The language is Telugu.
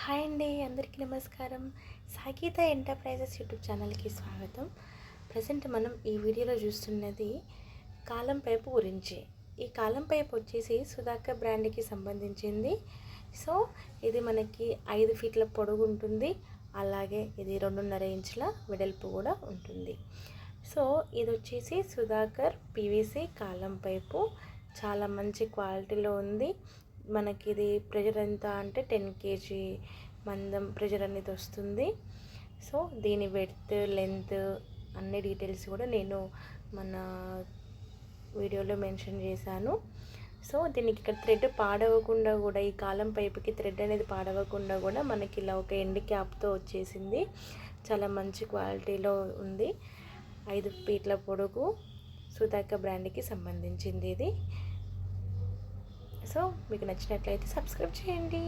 హాయ్ అండి, అందరికీ నమస్కారం. సాగీత ఎంటర్ప్రైజెస్ యూట్యూబ్ ఛానల్కి స్వాగతం. ప్రజెంట్ మనం ఈ వీడియోలో చూస్తున్నది కాలం పైపు గురించి. ఈ కాలం పైపు వచ్చేసి సుధాకర్ బ్రాండ్కి సంబంధించింది. సో ఇది మనకి 5 ఫీట్ల పొడవు ఉంటుంది, అలాగే ఇది 2.5 ఇంచుల వెడల్పు కూడా ఉంటుంది. సో ఇది వచ్చేసి సుధాకర్ పీవీసీ కాలం పైపు, చాలా మంచి క్వాలిటీలో ఉంది. మనకి ఇది ప్రెషర్ ఎంత అంటే 10 kg మందం ప్రెషర్ అనేది వస్తుంది. సో దీని విడ్త్, లెంత్ అన్ని డీటెయిల్స్ కూడా నేను మన వీడియోలో మెన్షన్ చేశాను. సో దీనికి ఇక్కడ థ్రెడ్ పాడవకుండా కూడా, ఈ కాలం పైపుకి థ్రెడ్ అనేది పాడవకుండా కూడా మనకి ఇలా ఒక ఎండ్ క్యాప్తో వచ్చేసింది. చాలా మంచి క్వాలిటీలో ఉంది. 5 ఫీట్ల పొడుగు, సుధాకర్ బ్రాండ్కి సంబంధించింది ఇది. సో మీకు నచ్చినట్లయితే సబ్స్క్రైబ్ చేయండి.